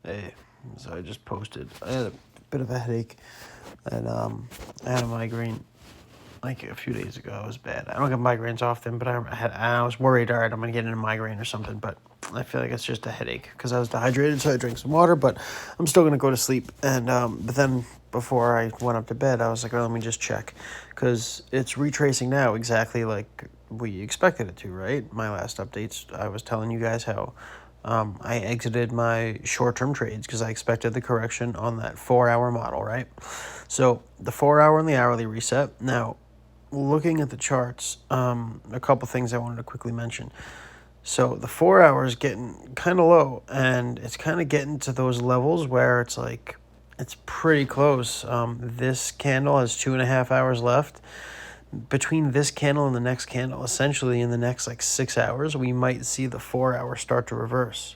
Hey, so I just posted. I had a bit of a headache, and I had a migraine like a few days ago. It was bad. I don't get migraines often, but I was worried. All right, I'm gonna get in a migraine or something, but I feel like it's just a headache because I was dehydrated, so I drank some water. But I'm still gonna go to sleep. And but then before I went up to bed, I was like, well, let me just check, because it's retracing now exactly like we expected it to. Right? My last updates, I was telling you guys how. I exited my short-term trades because I expected the correction on that 4-hour model, right? So the 4-hour and the hourly reset. Now, looking at the charts, a couple things I wanted to quickly mention. So the 4 hour is getting kind of low, and it's kind of getting to those levels where it's like it's pretty close. This candle has 2.5 hours left. Between this candle and the next candle, essentially in the next like 6 hours, we might see the 4-hour start to reverse.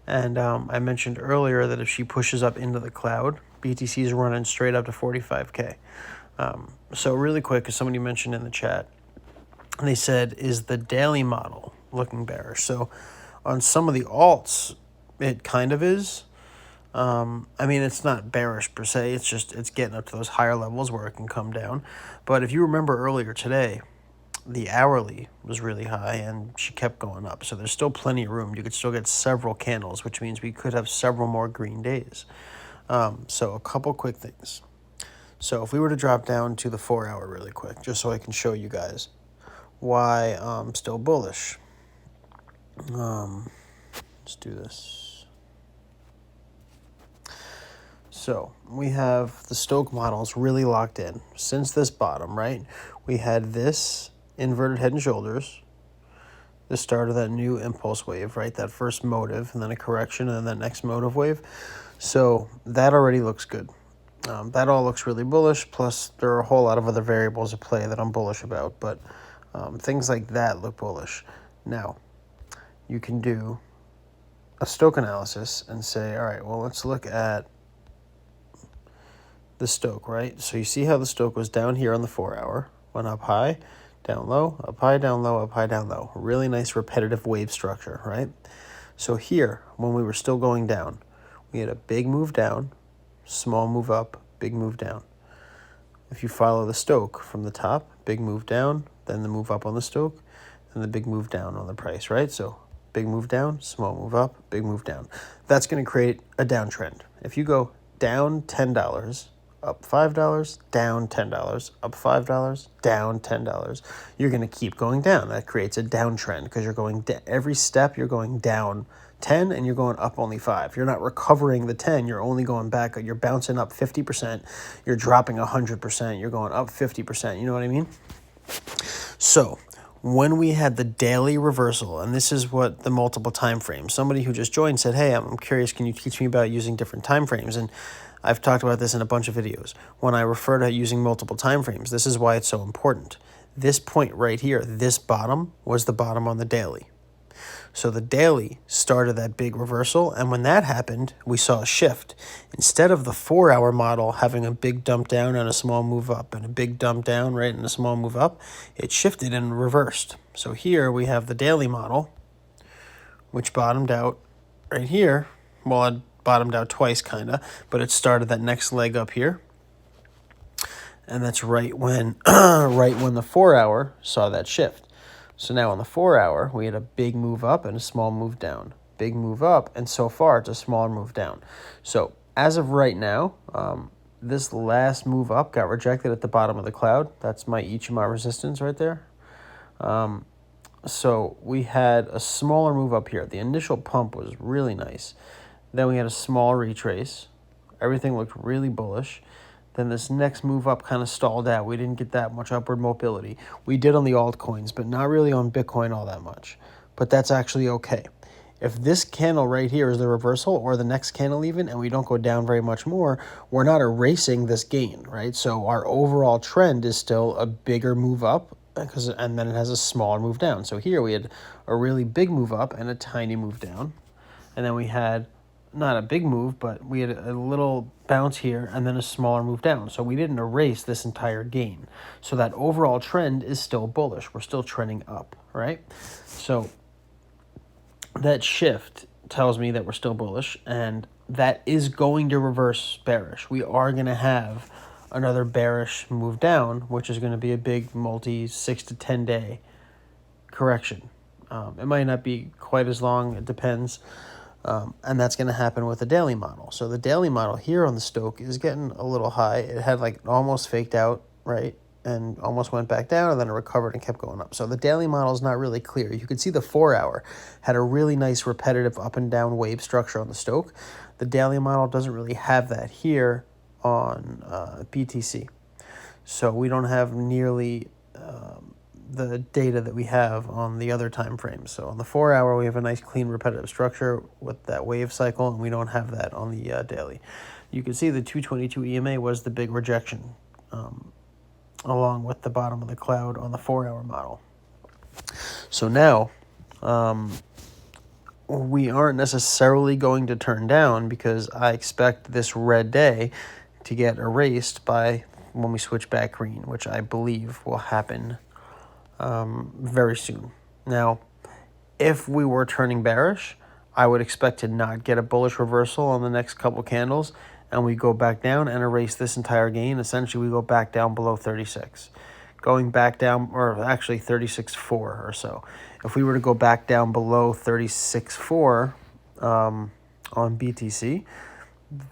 And I mentioned earlier that if she pushes up into the cloud, BTC is running straight up to 45K. So really quick, because somebody mentioned in the chat, they said, is the daily model looking bearish? So on some of the alts, it kind of is. I mean, it's not bearish per se. It's just it's getting up to those higher levels where it can come down. But if you remember earlier today, the hourly was really high and she kept going up. So there's still plenty of room. You could still get several candles, which means we could have several more green days. So a couple quick things. So if we were to drop down to the 4-hour really quick, just so I can show you guys why I'm still bullish. Let's do this. So we have the Stoke models really locked in. Since this bottom, right, we had this inverted head and shoulders, the start of that new impulse wave, right, that first motive, and then a correction, and then that next motive wave. So that already looks good. That all looks really bullish, plus there are a whole lot of other variables at play that I'm bullish about, but things like that look bullish. Now, you can do a Stoke analysis and say, all right, well, let's look at the Stoke, right? So you see how the Stoke was down here on the 4-hour, went up high, down low, up high, down low, up high, down low. Really nice repetitive wave structure, right? So here, when we were still going down, we had a big move down, small move up, big move down. If you follow the Stoke from the top, big move down, then the move up on the Stoke, and the big move down on the price, right? So big move down, small move up, big move down. That's going to create a downtrend. If you go down $10, up $5, down $10, up $5, down $10, you're going to keep going down. That creates a downtrend because you're going every step you're going down 10 and you're going up only 5. You're not recovering the 10. You're only going back. You're bouncing up 50%. You're dropping 100%. You're going up 50%. You know what I mean? So when we had the daily reversal, and this is what the multiple time frames, somebody who just joined said, hey, I'm curious, can you teach me about using different time frames? And I've talked about this in a bunch of videos. When I refer to using multiple time frames, this is why it's so important. This point right here, this bottom, was the bottom on the daily. So the daily started that big reversal, and when that happened, we saw a shift. Instead of the 4-hour model having a big dump down and a small move up, and a big dump down, right, and a small move up, it shifted and reversed. So here we have the daily model, which bottomed out right here. Well, it bottomed out twice, kind of, but it started that next leg up here. And that's right when right when the 4-hour saw that shift. So now on the 4-hour, we had a big move up and a small move down. Big move up, and so far it's a smaller move down. So as of right now, this last move up got rejected at the bottom of the cloud. That's my Ichima resistance right there. So we had a smaller move up here. The initial pump was really nice. Then we had a small retrace. Everything looked really bullish. Then this next move up kind of stalled out. We didn't get that much upward mobility. We did on the altcoins, but not really on Bitcoin all that much. But that's actually okay. If this candle right here is the reversal, or the next candle even, and we don't go down very much more, we're not erasing this gain, right? So our overall trend is still a bigger move up, and then it has a smaller move down. So here we had a really big move up and a tiny move down. And then we had not a big move, but we had a little bounce here and then a smaller move down. So we didn't erase this entire gain. So that overall trend is still bullish. We're still trending up, right? So that shift tells me that we're still bullish, and that is going to reverse bearish. We are going to have another bearish move down, which is going to be a big multi 6 to 10 day correction. It might not be quite as long, it depends. And that's going to happen with the daily model. So the daily model here on the Stoch is getting a little high. It had like almost faked out, right? And almost went back down, and then it recovered and kept going up. So the daily model is not really clear. You could see the 4 hour had a really nice repetitive up and down wave structure on the Stoch. The daily model doesn't really have that here on BTC. So we don't have nearly the data that we have on the other time frames. So on the 4 hour, we have a nice clean repetitive structure with that wave cycle, and we don't have that on the daily. You can see the 222 EMA was the big rejection, along with the bottom of the cloud on the 4 hour model. So now we aren't necessarily going to turn down, because I expect this red day to get erased by when we switch back green, which I believe will happen very soon. Now, if we were turning bearish, I would expect to not get a bullish reversal on the next couple candles, and we go back down and erase this entire gain. Essentially, we go back down below 36. Going back down, or actually 36.4 or so. If we were to go back down below 36.4 on BTC,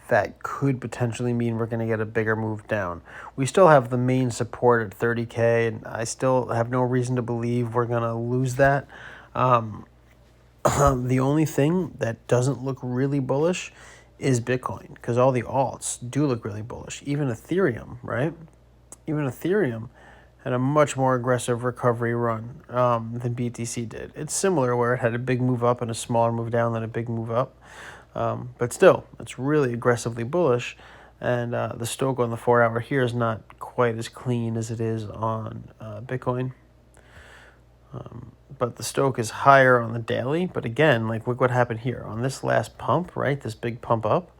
that could potentially mean we're going to get a bigger move down. We still have the main support at 30K, and I still have no reason to believe we're going to lose that. The only thing that doesn't look really bullish is Bitcoin, because all the alts do look really bullish. Even Ethereum, right? Even Ethereum had a much more aggressive recovery run than BTC did. It's similar, where it had a big move up and a smaller move down, then a big move up. But still, it's really aggressively bullish, and the Stoch on the 4 hour here is not quite as clean as it is on Bitcoin. But the Stoch is higher on the daily. But again, like, look what happened here on this last pump, right? This big pump up.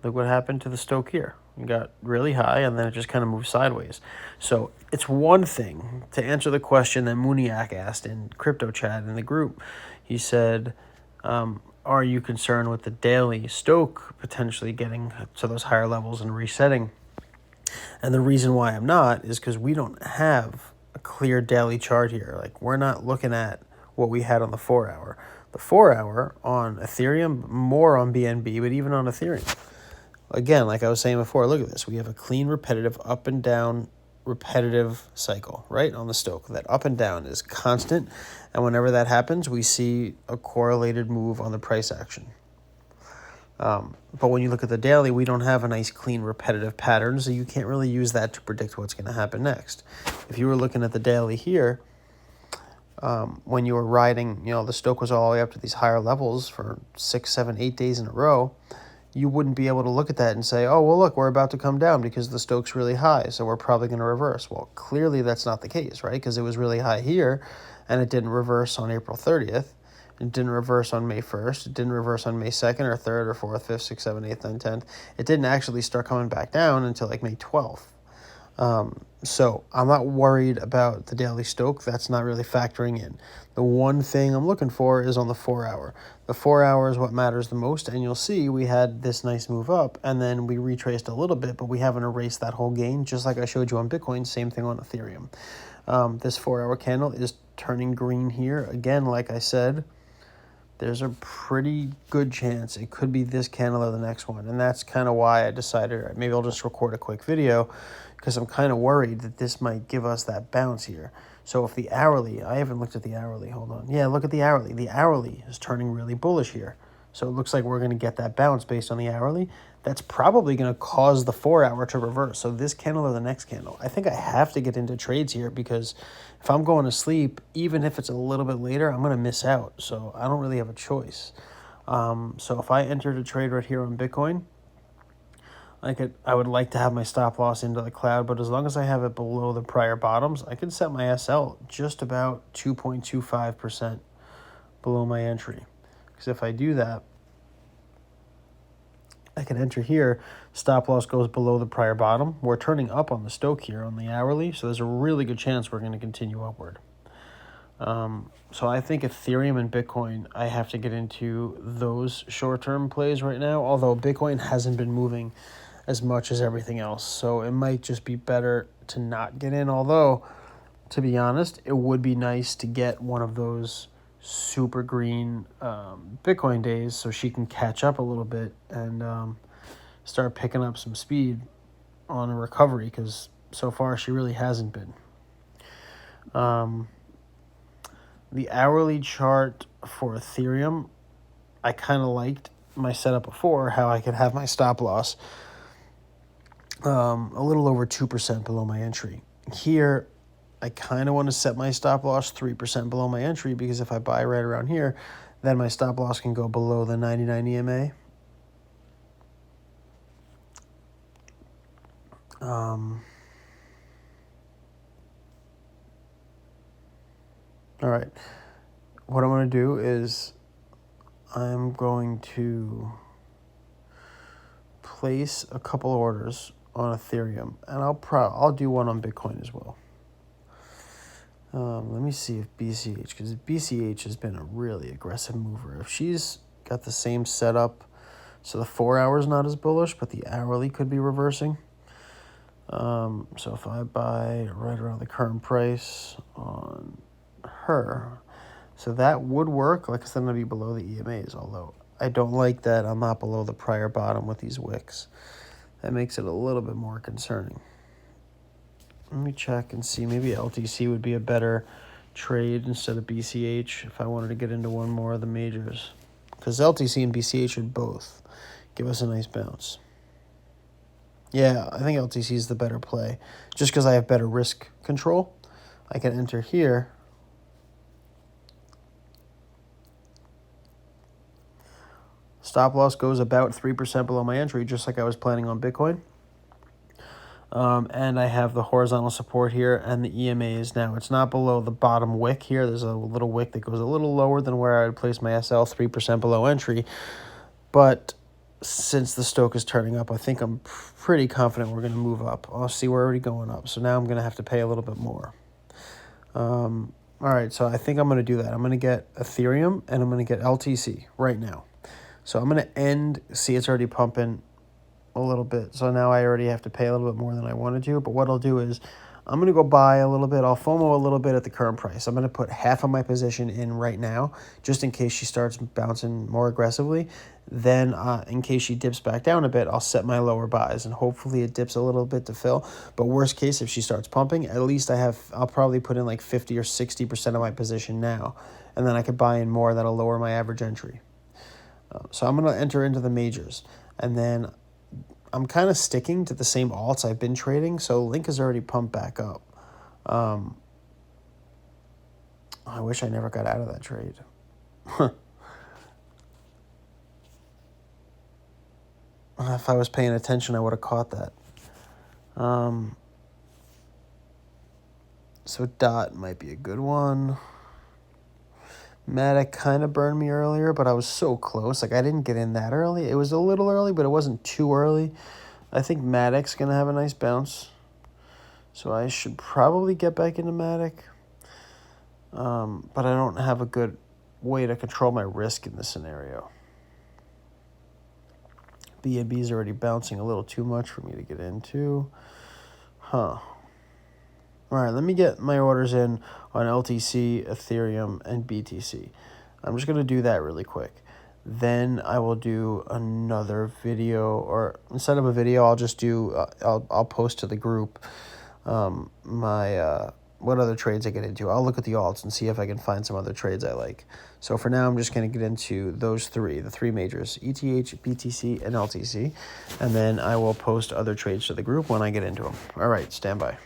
Look what happened to the Stoch here. It got really high, and then it just kind of moved sideways. So it's one thing to answer the question that Muniak asked in crypto chat in the group. He said, are you concerned with the daily Stoch potentially getting to those higher levels and resetting? And the reason why I'm not is because we don't have a clear daily chart here. Like, we're not looking at what we had on the 4 hour. The 4 hour on Ethereum, more on BNB, but even on Ethereum. Again, like I was saying before, look at this. We have a clean, repetitive, up and down, repetitive cycle, right, on the Stoch. That up and down is constant, and whenever that happens, we see a correlated move on the price action. But when you look at the daily, we don't have a nice, clean, repetitive pattern, so you can't really use that to predict what's going to happen next. If you were looking at the daily here, when you were riding, the Stoch was all the way up to these higher levels for 6, 7, 8 days in a row, you wouldn't be able to look at that and say, oh, well, look, we're about to come down because the Stoch's really high, so we're probably going to reverse. Well, clearly that's not the case, right? Because it was really high here, and it didn't reverse on April 30th. It didn't reverse on May 1st. It didn't reverse on May 2nd or 3rd or 4th, 5th, 6th, 7th, 8th, 9th, 10th. It didn't actually start coming back down until like May 12th. So I'm not worried about the daily Stoch. That's not really factoring in. The one thing I'm looking for is on the 4 hour. The 4 hour is what matters the most, and you'll see we had this nice move up, and then we retraced a little bit, but we haven't erased that whole gain, just like I showed you on Bitcoin, same thing on Ethereum. This 4 hour candle is turning green here. Again, like I said, there's a pretty good chance it could be this candle or the next one, and that's kind of why I decided maybe I'll just record a quick video, because I'm kind of worried that this might give us that bounce here. So if the hourly, I haven't looked at the hourly, hold on. Yeah, look at the hourly. The hourly is turning really bullish here. So it looks like we're going to get that bounce based on the hourly. That's probably going to cause the 4 hour to reverse. So this candle or the next candle. I think I have to get into trades here, because if I'm going to sleep, even if it's a little bit later, I'm going to miss out. So I don't really have a choice. So if I entered a trade right here on Bitcoin, I would like to have my stop loss into the cloud, but as long as I have it below the prior bottoms, I could set my SL just about 2.25% below my entry. Because if I do that, I can enter here, stop loss goes below the prior bottom. We're turning up on the Stoch here on the hourly, so there's a really good chance we're going to continue upward. So I think Ethereum and Bitcoin, I have to get into those short-term plays right now, although Bitcoin hasn't been moving as much as everything else. So it might just be better to not get in, although, to be honest, it would be nice to get one of those super green Bitcoin days so she can catch up a little bit and start picking up some speed on a recovery, because so far she really hasn't been. The hourly chart for Ethereum, I kind of liked my setup before, how I could have my stop loss a little over 2% below my entry. Here, I kind of want to set my stop loss 3% below my entry, because if I buy right around here, then my stop loss can go below the 99 EMA. All right. What I'm going to do is I'm going to place a couple orders on Ethereum, and I'll do one on Bitcoin as well. Let me see if BCH, because BCH has been a really aggressive mover. If she's got the same setup, so the 4 hours not as bullish, but the hourly could be reversing. So if I buy right around the current price on her, so that would work. Like I said, I'm going to be below the EMAs, although I don't like that I'm not below the prior bottom with these wicks. That makes it a little bit more concerning. Let me check and see. Maybe LTC would be a better trade instead of BCH if I wanted to get into one more of the majors, because LTC and BCH should both give us a nice bounce. Yeah, I think LTC is the better play, just because I have better risk control. I can enter here. Stop loss goes about 3% below my entry, just like I was planning on Bitcoin. And I have the horizontal support here and the EMAs. Now, it's not below the bottom wick here. There's a little wick that goes a little lower than where I would place my SL, 3% below entry. But since the Stochastic is turning up, I think I'm pretty confident we're going to move up. I'll see, we're already going up. So now I'm going to have to pay a little bit more. All right, so I think I'm going to do that. I'm going to get Ethereum and I'm going to get LTC right now. So I'm going to end, see it's already pumping a little bit. So now I already have to pay a little bit more than I wanted to. But what I'll do is I'm going to go buy a little bit. I'll FOMO a little bit at the current price. I'm going to put half of my position in right now, just in case she starts bouncing more aggressively. Then in case she dips back down a bit, I'll set my lower buys, and hopefully it dips a little bit to fill. But worst case, if she starts pumping, at least I'll probably put in like 50 or 60% of my position now, and then I could buy in more. That'll lower my average entry. So I'm going to enter into the majors, and then I'm kind of sticking to the same alts I've been trading, so Link has already pumped back up. I wish I never got out of that trade. If I was paying attention, I would have caught that. So DOT might be a good one. Matic kind of burned me earlier, but I was so close. Like, I didn't get in that early. It was a little early, but it wasn't too early. I think Matic's going to have a nice bounce. So I should probably get back into Matic. But I don't have a good way to control my risk in this scenario. BNB is already bouncing a little too much for me to get into. All right, let me get my orders in on LTC, Ethereum, and BTC. I'm just going to do that really quick. Then I will do another video, or instead of a video, I'll just do, I'll post to the group what other trades I get into. I'll look at the alts and see if I can find some other trades I like. So for now, I'm just going to get into those three, the three majors, ETH, BTC, and LTC. And then I will post other trades to the group when I get into them. All right, stand by.